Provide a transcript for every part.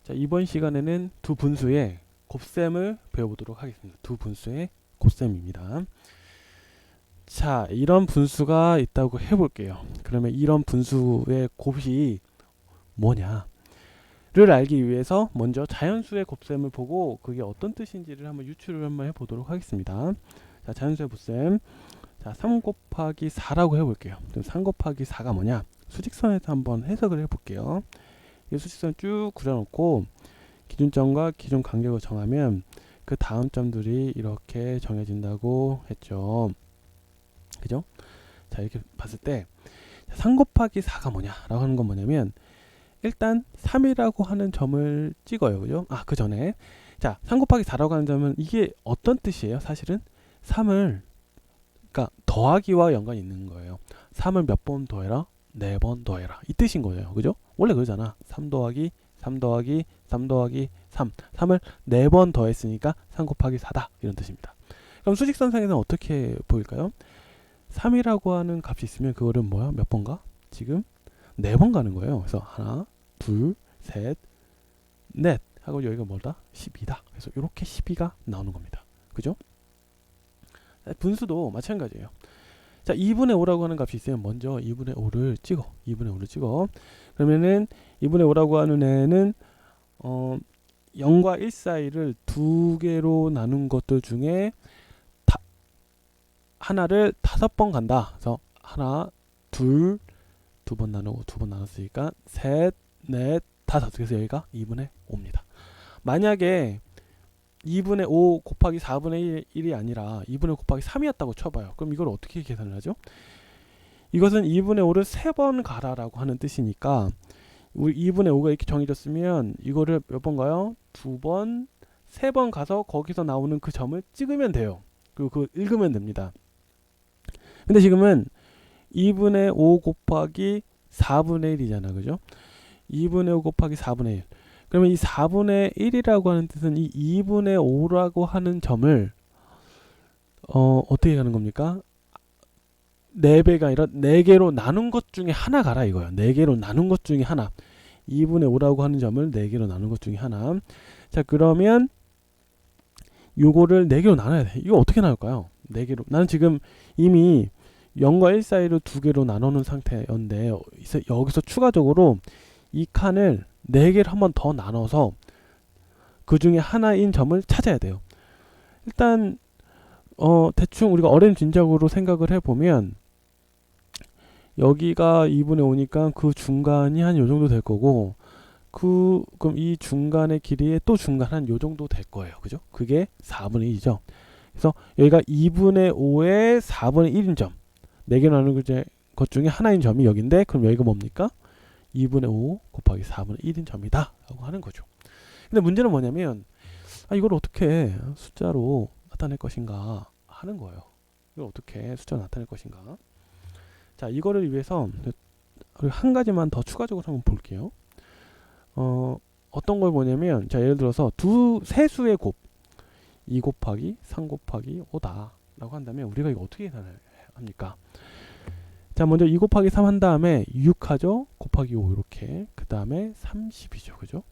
자, 이번 시간에는 두 분수의 곱셈을 배워보도록 하겠습니다. 두 분수의 곱셈입니다. 자, 이런 분수가 있다고 해볼게요. 그러면 이런 분수의 곱이 뭐냐를 알기 위해서 먼저 자연수의 곱셈을 보고 그게 어떤 뜻인지를 한번 유추를 한번 해보도록 하겠습니다. 자, 자연수의 곱셈. 자, 3 곱하기 4라고 해볼게요. 그럼 3 곱하기 4가 뭐냐? 수직선에서 한번 해석을 해볼게요. 이 수직선 쭉 그려놓고 기준점과 기준 간격을 정하면 그 다음 점들이 이렇게 정해진다고 했죠. 그죠? 자, 이렇게 봤을 때 3 곱하기 4가 뭐냐 라고 하는 건 뭐냐면 일단 3이라고 하는 점을 찍어요. 그죠? 아, 그 전에 자, 3 곱하기 4라고 하는 점은 이게 어떤 뜻이에요? 사실은 3을 그러니까 더하기와 연관이 있는 거예요. 3을 몇 번 더해라? 4번 더해라. 이 뜻인 거예요. 그죠? 원래 그러잖아. 3 더하기 3 더하기 3 더하기 3. 3을 4번 더했으니까 3 곱하기 4다. 이런 뜻입니다. 그럼 수직선상에서는 어떻게 보일까요? 3이라고 하는 값이 있으면 그거를 뭐야? 몇 번 가? 지금 4번 가는 거예요. 그래서 하나, 둘, 셋, 넷 하고 여기가 뭐다? 12다. 그래서 이렇게 12가 나오는 겁니다. 그죠? 분수도 마찬가지예요. 자, 2분의 5라고 하는 값이 있으면 먼저 2분의 5를 찍어. 2분의 5를 찍어. 그러면은 2분의 5라고 하는 애는 0과 1 사이를 두 개로 나눈 것들 중에 하나를 5번 간다. 그래서 하나, 둘, 두 번 나누고 두 번 나눴으니까 셋, 넷, 다섯. 그래서 여기가 2분의 5입니다. 만약에 2분의 5 곱하기 4분의 1이 아니라 2분의 5 곱하기 3이었다고 쳐봐요. 그럼 이걸 어떻게 계산을 하죠? 이것은 2분의 5를 3번 가라라고 하는 뜻이니까 우리 2분의 5가 이렇게 정해졌으면 이거를 몇 번 가요? 2번, 3번 가서 거기서 나오는 그 점을 찍으면 돼요. 그리고 그걸 읽으면 됩니다. 근데 지금은 2분의 5 곱하기 4분의 1이잖아. 그죠? 2분의 5 곱하기 4분의 1. 그러면 이 4분의 1이라고 하는 뜻은 이 2분의 5라고 하는 점을 어떻게 가는 겁니까? 4배가 아니라 4개로 나눈 것 중에 하나 가라 이거야. 4개로 나눈 것 중에 하나. 2분의 5라고 하는 점을 4개로 나눈 것 중에 하나. 자, 그러면 요거를 4개로 나눠야 돼. 이거 어떻게 나눌까요? 4개로. 나는 지금 이미 0과 1 사이를 2개로 나누는 상태였는데 여기서 추가적으로 이 칸을 4개를 한 번 더 나눠서 그 중에 하나인 점을 찾아야 돼요. 일단 대충 우리가 어림짐작으로 생각을 해보면 여기가 2분의 5니까 그 중간이 한 요 정도 될 거고 그럼 이 중간의 길이의 또 중간 한 요 정도 될 거예요. 그죠? 그게 4분의 1이죠. 그래서 여기가 2분의 5의 4분의 1인 점 4개 나누는 것 중에 하나인 점이 여기인데 그럼 여기가 뭡니까? 2분의 5 곱하기 4분의 1인 점이다 라고 하는 거죠. 근데 문제는 뭐냐면 이걸 어떻게 숫자로 나타낼 것인가 하는 거예요. 이걸 어떻게 숫자로 나타낼 것인가. 자, 이거를 위해서 한 가지만 더 추가적으로 한번 볼게요. 어떤 걸 보냐면 자, 예를 들어서 세 수의 곱 2 곱하기 3 곱하기 5다 라고 한다면 우리가 이거 어떻게 계산을 합니까? 자, 먼저 2 곱하기 3 한 다음에 6 하죠. 곱하기 5 이렇게. 그 다음에 30이죠. 그죠?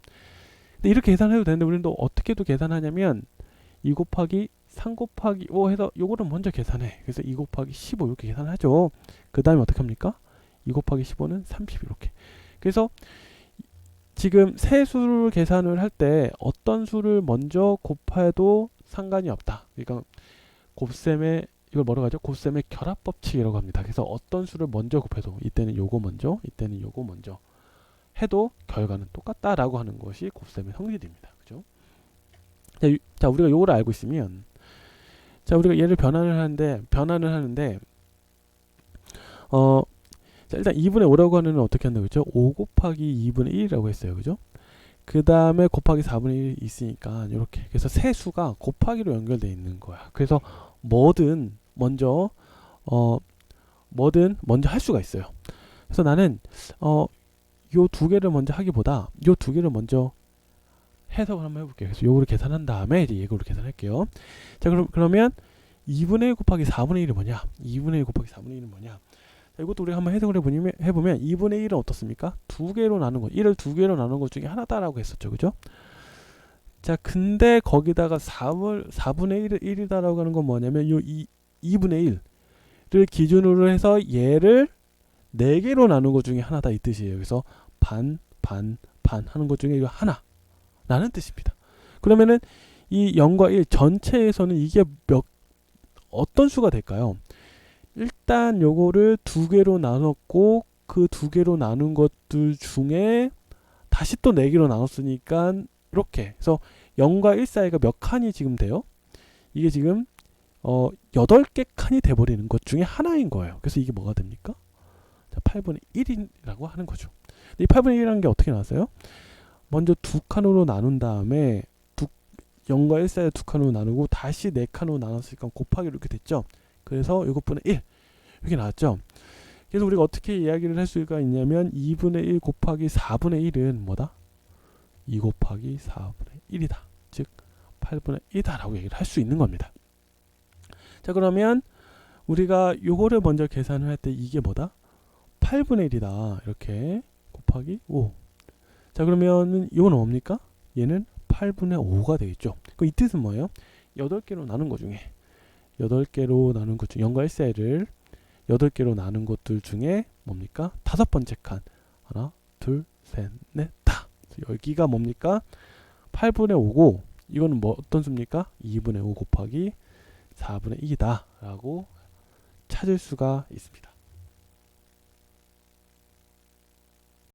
근데 이렇게 계산해도 되는데 우리는 또 어떻게 또 계산하냐면 2 곱하기 3 곱하기 5 해서 요거를 먼저 계산해. 그래서 2 곱하기 15 이렇게 계산하죠. 그 다음에 어떻게 합니까? 2 곱하기 15는 30 이렇게. 그래서 지금 세 수를 계산을 할 때 어떤 수를 먼저 곱해도 상관이 없다. 그러니까 곱셈의 이걸 뭐라고 하죠? 곱셈의 결합법칙이라고 합니다. 그래서 어떤 수를 먼저 곱해도 이때는 요거 먼저, 이때는 요거 먼저 해도 결과는 똑같다라고 하는 것이 곱셈의 성질입니다. 그죠? 자, 우리가 요거를 알고 있으면 자, 우리가 얘를 변환을 하는데 자, 일단 2분의 5라고 하는 건 어떻게 한다고 했죠? 5 곱하기 2분의 1이라고 했어요. 그죠? 그 다음에 곱하기 4분의 1이 있으니까 이렇게. 그래서 세 수가 곱하기로 연결되어 있는 거야. 그래서 뭐든 먼저 할 수가 있어요. 그래서 나는 요 두 개를 먼저 하기보다 요 두 개를 먼저 해석을 한번 해볼게요. 그래서 요거를 계산한 다음에 이제 이거를 계산할게요. 자, 그러면 2분의 1 곱하기 4분의 1이 뭐냐? 2분의 1 곱하기 4분의 1은 뭐냐? 자, 이것도 우리가 한번 해석을 해보면 2분의 1은 어떻습니까? 두 개로 나눈 것, 1을 두 개로 나눈 것 중에 하나다라고 했었죠. 그죠? 자, 근데 거기다가 4분의 1이다라고 하는 건 뭐냐면 요 2분의 1을 기준으로 해서 얘를 4개로 나눈 것 중에 하나다 이 뜻이에요. 그래서 반 하는 것 중에 이거 하나라는 뜻입니다. 그러면은 이 0과 1 전체에서는 이게 어떤 수가 될까요? 일단 요거를 두 개로 나눴고 그 두 개로 나눈 것들 중에 다시 또 4개로 나눴으니까 이렇게 해서 0과 1 사이가 몇 칸이 지금 돼요? 이게 지금 8개 칸이 돼버리는 것 중에 하나인 거예요. 그래서 이게 뭐가 됩니까? 자, 8분의 1이라고 하는 거죠. 이 8분의 1이라는 게 어떻게 나왔어요? 먼저 두 칸으로 나눈 다음에 0과 1 사이 두 칸으로 나누고 다시 4칸으로 나눴으니까 곱하기 이렇게 됐죠. 그래서 이것분의 1 이렇게 나왔죠. 그래서 우리가 어떻게 이야기를 할 수가 있냐면 2분의 1 곱하기 4분의 1은 뭐다? 2 곱하기 4분의 1이다. 즉 8분의 1이다 라고 얘기를 할 수 있는 겁니다. 자, 그러면 우리가 요거를 먼저 계산을 할 때 이게 뭐다? 8분의 1이다. 이렇게 곱하기 5. 자, 그러면은 이건 뭡니까? 얘는 8분의 5가 되겠죠. 그럼 이 뜻은 뭐예요? 8개로 나눈 것 중에 8개로 나눈 것 중에 0과 1 사이를 8개로 나눈 것들 중에 뭡니까? 5번째 칸. 하나, 둘, 셋, 넷, 다. 여기가 뭡니까? 8분의 5고 이거는 뭐 어떤 수입니까? 2분의 5 곱하기 4분의 2다 라고 찾을 수가 있습니다.